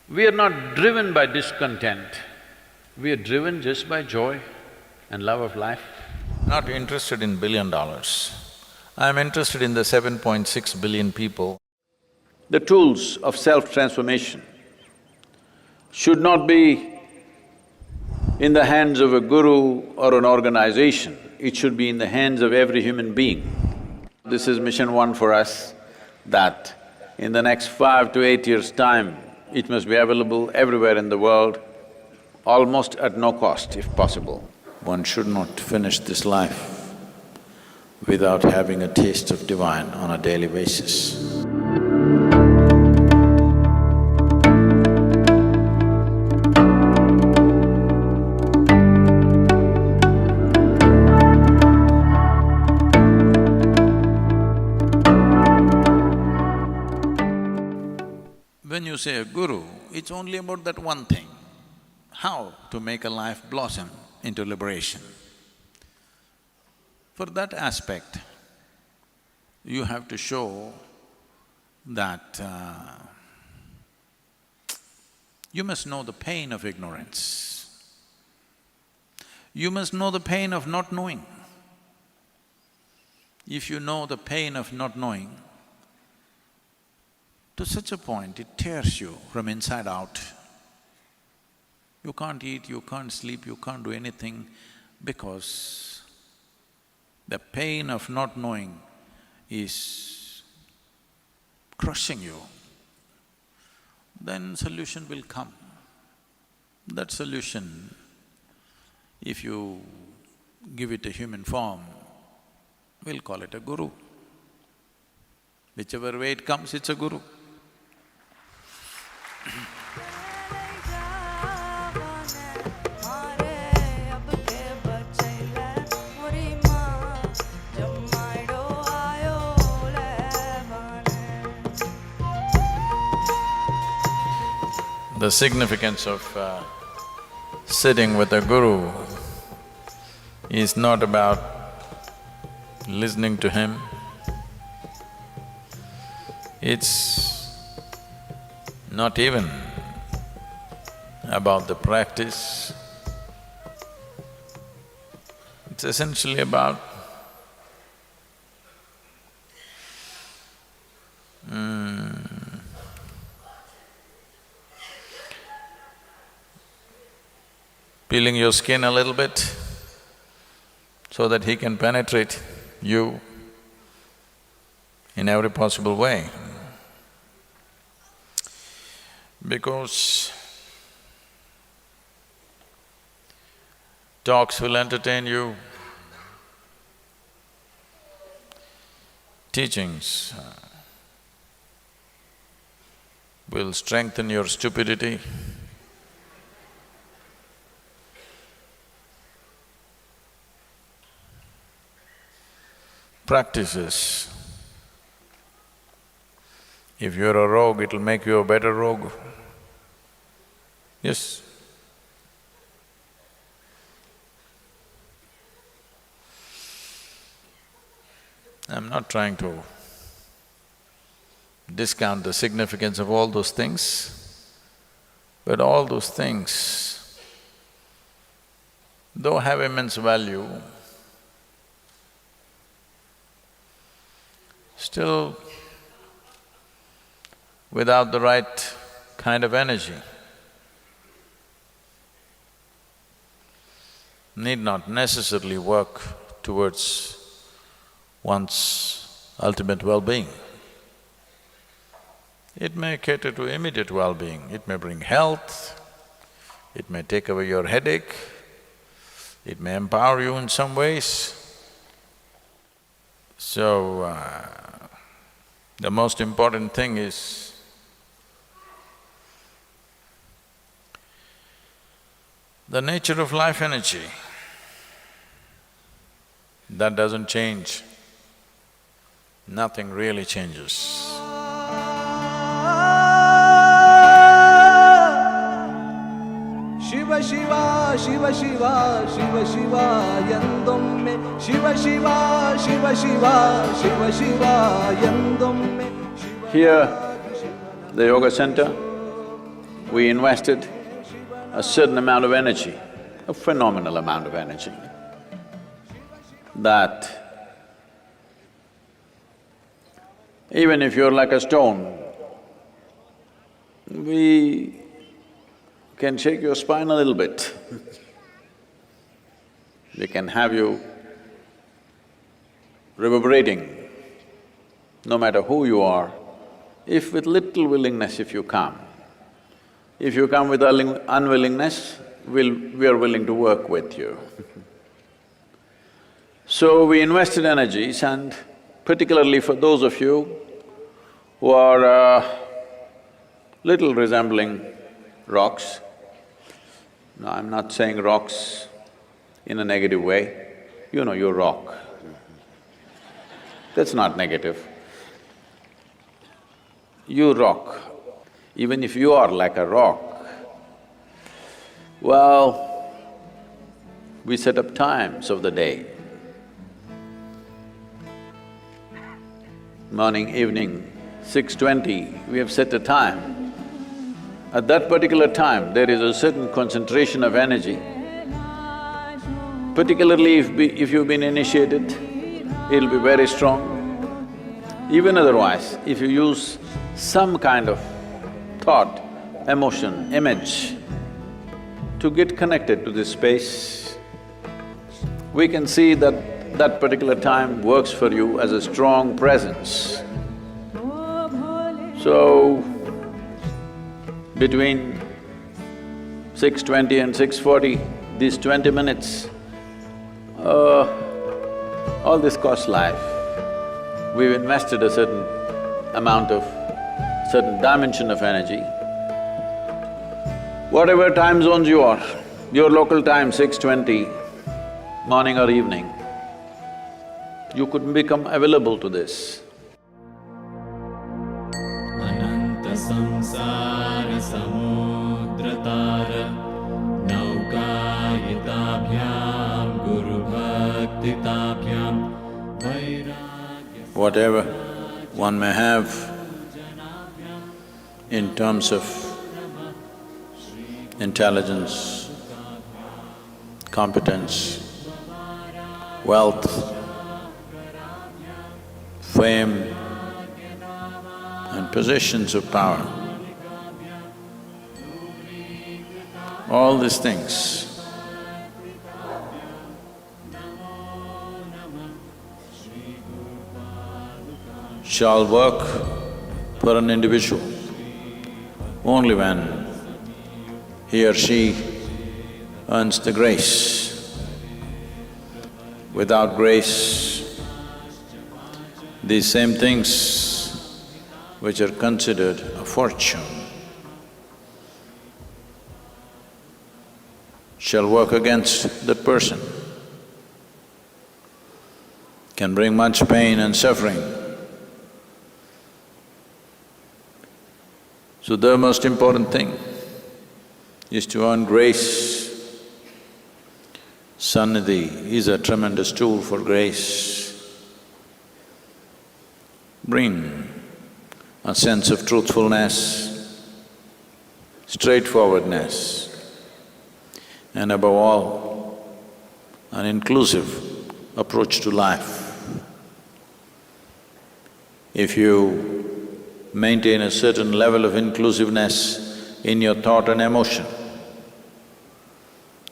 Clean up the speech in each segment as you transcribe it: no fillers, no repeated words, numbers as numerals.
We are not driven by discontent, we are driven just by joy and love of life. Not interested in $1 billion. I'm interested in the 7.6 billion people. The tools of self-transformation should not be in the hands of a guru or an organization, it should be in the hands of every human being. This is mission one for us, that in the next 5 to 8 years' time, it must be available everywhere in the world, almost at no cost if possible. One should not finish this life without having a taste of divine on a daily basis. When you say a guru, it's only about that one thing, how to make a life blossom into liberation. For that aspect, you have to show that you must know the pain of ignorance. You must know the pain of not knowing. If you know the pain of not knowing, to such a point it tears you from inside out. You can't eat, you can't sleep, you can't do anything because the pain of not knowing is crushing you. Then solution will come. That solution, if you give it a human form, we'll call it a guru. Whichever way it comes, it's a guru. The significance of sitting with a guru is not about listening to him, it's not even about the practice. It's essentially about peeling your skin a little bit so that he can penetrate you in every possible way. Because talks will entertain you, teachings will strengthen your stupidity. Practices, if you're a rogue, it'll make you a better rogue. Yes. I'm not trying to discount the significance of all those things, but all those things, though have immense value, still without the right kind of energy, need not necessarily work towards one's ultimate well-being. It may cater to immediate well-being, it may bring health, it may take away your headache, it may empower you in some ways. So, the most important thing is the nature of life energy. That doesn't change, nothing really changes. Shiva Shiva, Shiva Shiva, Shiva Shiva, Yandomme, Shiva Shiva, Shiva Shiva, Shiva Shiva, Yandomme. Here, the yoga center we invested a certain amount of energy, a phenomenal amount of energy, that even if you're like a stone, we can shake your spine a little bit. We can have you reverberating, no matter who you are, if with little willingness if you come. If you come with unwillingness, we are willing to work with you. So we invested energies, and particularly for those of you who are little resembling rocks. No, I'm not saying rocks in a negative way. You know, you're rock. That's not negative. You rock. Even if you are like a rock, well, we set up times of the day. Morning, evening, 6:20, we have set a time. At that particular time, there is a certain concentration of energy. Particularly if you've been initiated, it'll be very strong. Even otherwise, if you use some kind of thought, emotion, image to get connected to this space, we can see that that particular time works for you as a strong presence. So, between 6:20 and 6:40, these 20 minutes, all this costs life. We've invested a certain amount of, certain dimension of energy. Whatever time zones you are, your local time, 6:20, morning or evening, you could become available to this. Ananta samsara samudratara naukayitabhyam guru bhaktitabhyam vairagya. Whatever one may have in terms of intelligence, competence, wealth, fame, and positions of power, all these things shall work for an individual only when he or she earns the grace. Without grace, these same things which are considered a fortune shall work against that person, can bring much pain and suffering. So the most important thing is to earn grace. Sannidhi is a tremendous tool for grace. Bring a sense of truthfulness, straightforwardness, and above all, an inclusive approach to life. If you maintain a certain level of inclusiveness in your thought and emotion,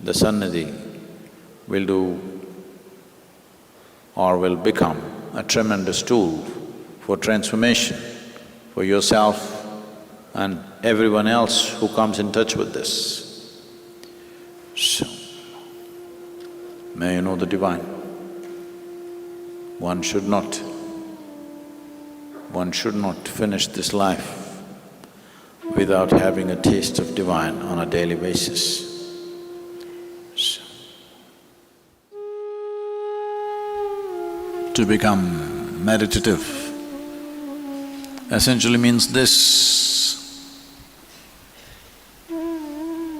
the Sannidhi will do or will become a tremendous tool for transformation for yourself and everyone else who comes in touch with this. So, may you know the divine. One should not finish this life without having a taste of divine on a daily basis. So, to become meditative essentially means this,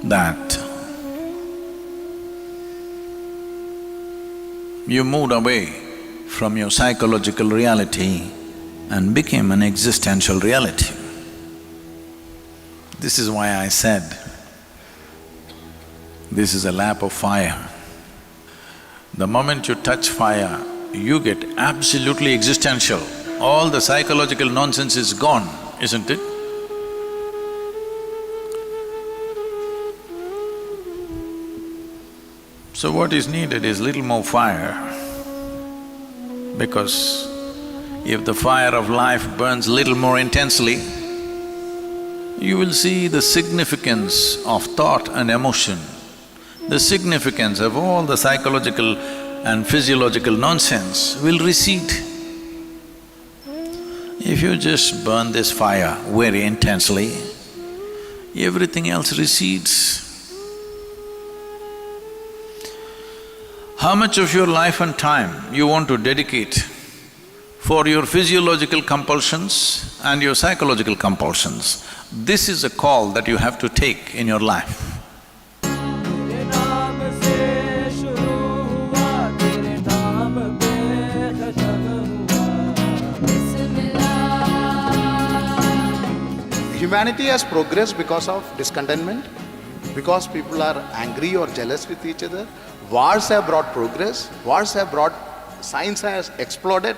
that you moved away from your psychological reality and became an existential reality. This is why I said, this is a lap of fire. The moment you touch fire, you get absolutely existential. All the psychological nonsense is gone, isn't it? So what is needed is little more fire, because if the fire of life burns little more intensely, you will see the significance of thought and emotion, the significance of all the psychological and physiological nonsense will recede. If you just burn this fire very intensely, everything else recedes. How much of your life and time you want to dedicate for your physiological compulsions and your psychological compulsions? This is a call that you have to take in your life. तेरे नाम से शुरू हुआ, तेरे नाम पे खत्म हुआ। Humanity has progressed because of discontentment, because people are angry or jealous with each other. Wars have brought progress, wars have brought… science has exploded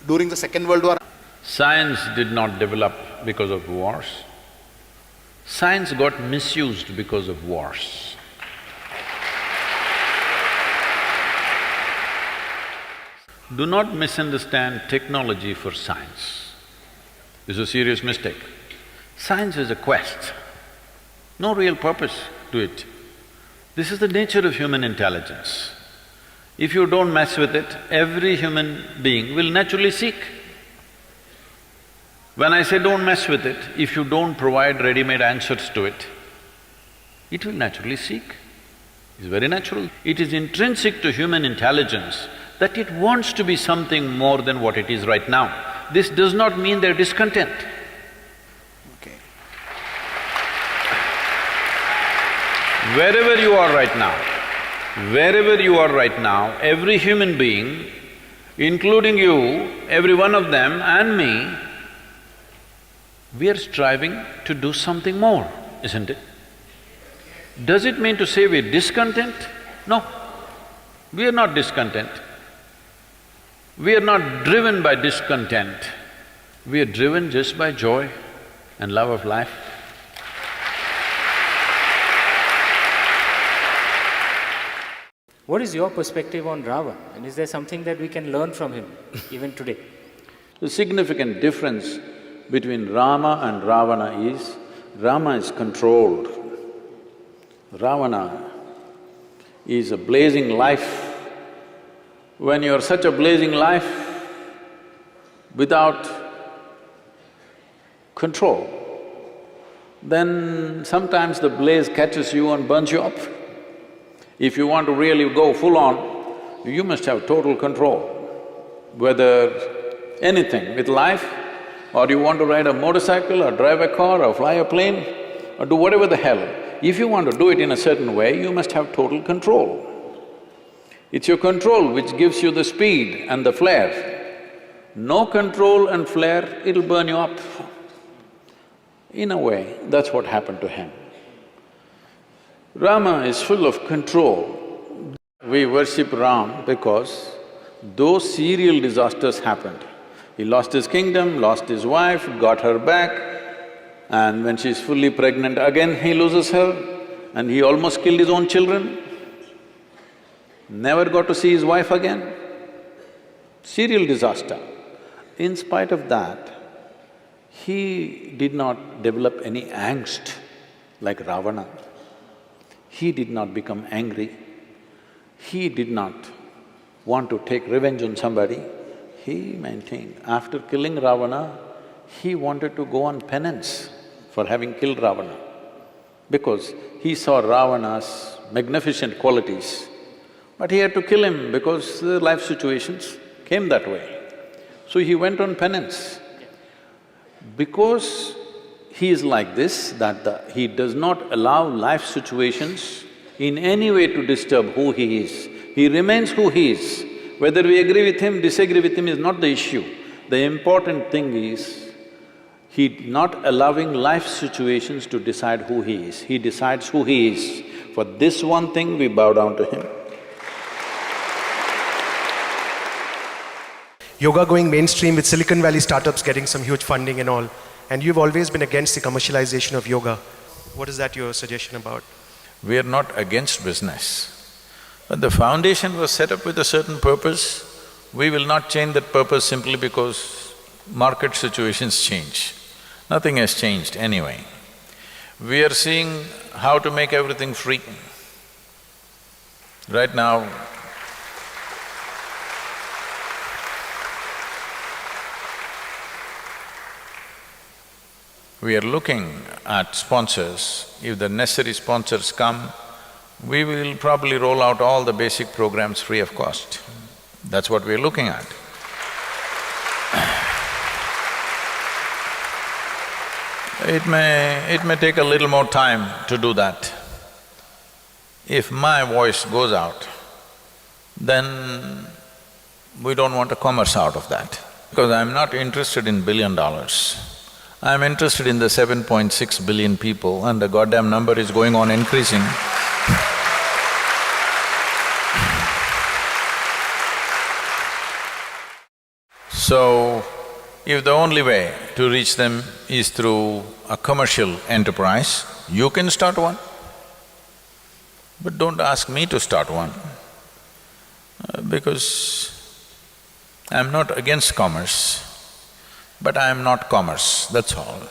during the Second World War. Science did not develop because of wars. Science got misused because of wars. Do not misunderstand technology for science. This is a serious mistake. Science is a quest, no real purpose to it. This is the nature of human intelligence. If you don't mess with it, every human being will naturally seek. When I say don't mess with it, if you don't provide ready-made answers to it, it will naturally seek. It's very natural. It is intrinsic to human intelligence that it wants to be something more than what it is right now. This does not mean they're discontent. Okay. Wherever you are right now, every human being, including you, every one of them and me, we are striving to do something more, isn't it? Does it mean to say we're discontent? No, we are not discontent. We are not driven by discontent. We are driven just by joy and love of life. What is your perspective on Ravan, and is there something that we can learn from him even today? The significant difference between Rama and Ravana is, Rama is controlled. Ravana is a blazing life. When you're such a blazing life without control, then sometimes the blaze catches you and burns you up. If you want to really go full on, you must have total control. Whether anything with life, or you want to ride a motorcycle or drive a car or fly a plane or do whatever the hell, if you want to do it in a certain way, you must have total control. It's your control which gives you the speed and the flare. No control and flare, it'll burn you up. In a way, that's what happened to him. Rama is full of control. We worship Ram because those serial disasters happened. He lost his kingdom, lost his wife, got her back, and when she's fully pregnant again he loses her, and he almost killed his own children. Never got to see his wife again. Serial disaster. In spite of that, he did not develop any angst like Ravana. He did not become angry. He did not want to take revenge on somebody. He maintained. After killing Ravana, he wanted to go on penance for having killed Ravana, because he saw Ravana's magnificent qualities. But he had to kill him because the life situations came that way. So he went on penance. Because he is like this, that he does not allow life situations in any way to disturb who he is. He remains who he is. Whether we agree with him, disagree with him is not the issue. The important thing is, He not allowing life situations to decide who he is. He decides who he is. For this one thing, we bow down to him. Yoga going mainstream with Silicon Valley startups getting some huge funding and all, and you've always been against the commercialization of yoga. What is that your suggestion about? We are not against business, but the foundation was set up with a certain purpose. We will not change that purpose simply because market situations change. Nothing has changed anyway. We are seeing how to make everything free. Right now, we are looking at sponsors. If the necessary sponsors come, we will probably roll out all the basic programs free of cost. That's what we're looking at. It may take a little more time to do that. If my voice goes out, then we don't want a commerce out of that. Because I'm not interested in $1 billion. I'm interested in the 7.6 billion people, and the goddamn number is going on increasing. So, if the only way to reach them is through a commercial enterprise, you can start one. But don't ask me to start one, because I'm not against commerce, but I am not commerce, that's all.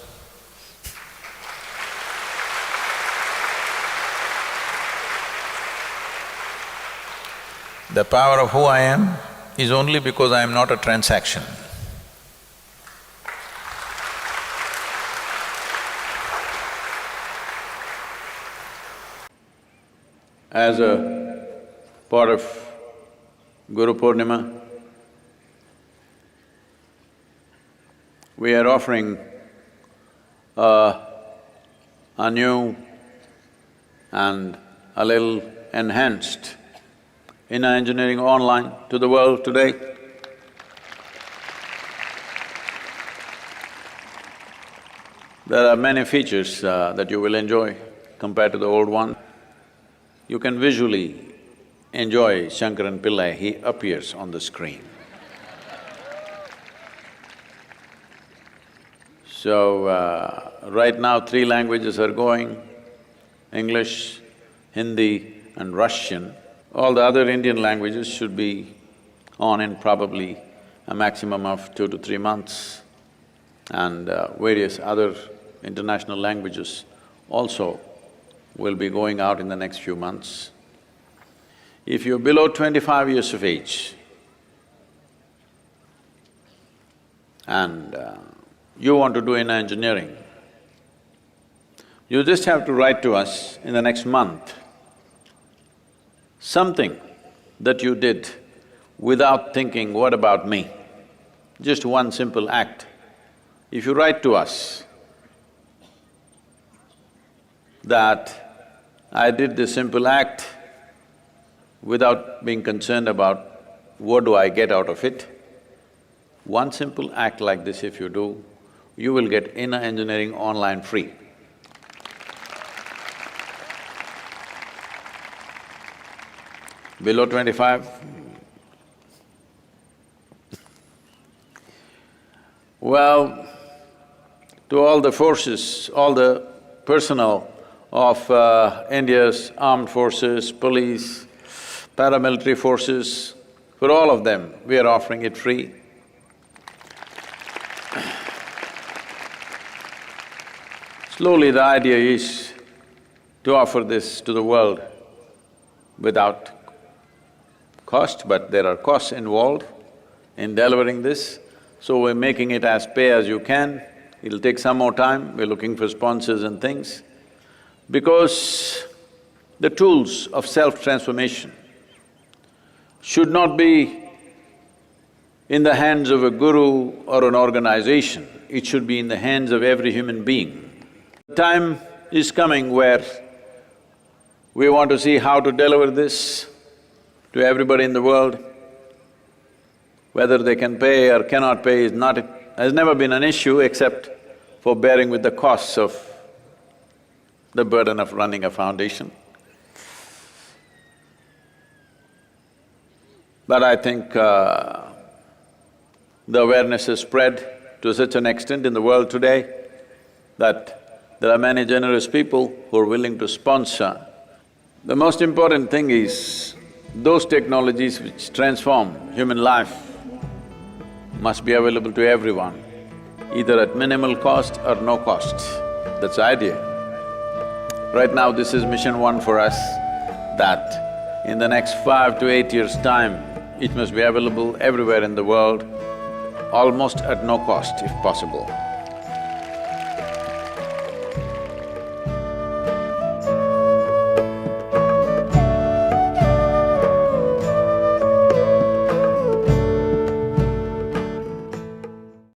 The power of who I am is only because I am not a transaction. As a part of Guru Purnima, we are offering a new and a little enhanced inner engineering online to the world today. There are many features that you will enjoy compared to the old one. You can visually enjoy Shankaran Pillai, he appears on the screen. So, right now 3 languages are going, English, Hindi and Russian. All the other Indian languages should be on in probably a maximum of 2 to 3 months, and various other international languages also will be going out in the next few months. If you're below 25 years of age and you want to do inner engineering, you just have to write to us in the next month something that you did without thinking, what about me? Just one simple act. If you write to us that I did this simple act without being concerned about what do I get out of it, one simple act like this if you do, you will get inner engineering online free. Below 25? Well, to all the forces, all the personnel of India's armed forces, police, paramilitary forces, for all of them, we are offering it free. Slowly the idea is to offer this to the world without cost, but there are costs involved in delivering this, so we're making it as pay as you can. It'll take some more time, we're looking for sponsors and things. Because the tools of self-transformation should not be in the hands of a guru or an organization, it should be in the hands of every human being. The time is coming where we want to see how to deliver this to everybody in the world. Whether they can pay or cannot pay is not… has never been an issue, except for bearing with the costs of the burden of running a foundation. But I think the awareness has spread to such an extent in the world today that there are many generous people who are willing to sponsor. The most important thing is those technologies which transform human life must be available to everyone, either at minimal cost or no cost. That's the idea. Right now, this is mission one for us, that in the next 5 to 8 years' time, it must be available everywhere in the world, almost at no cost if possible.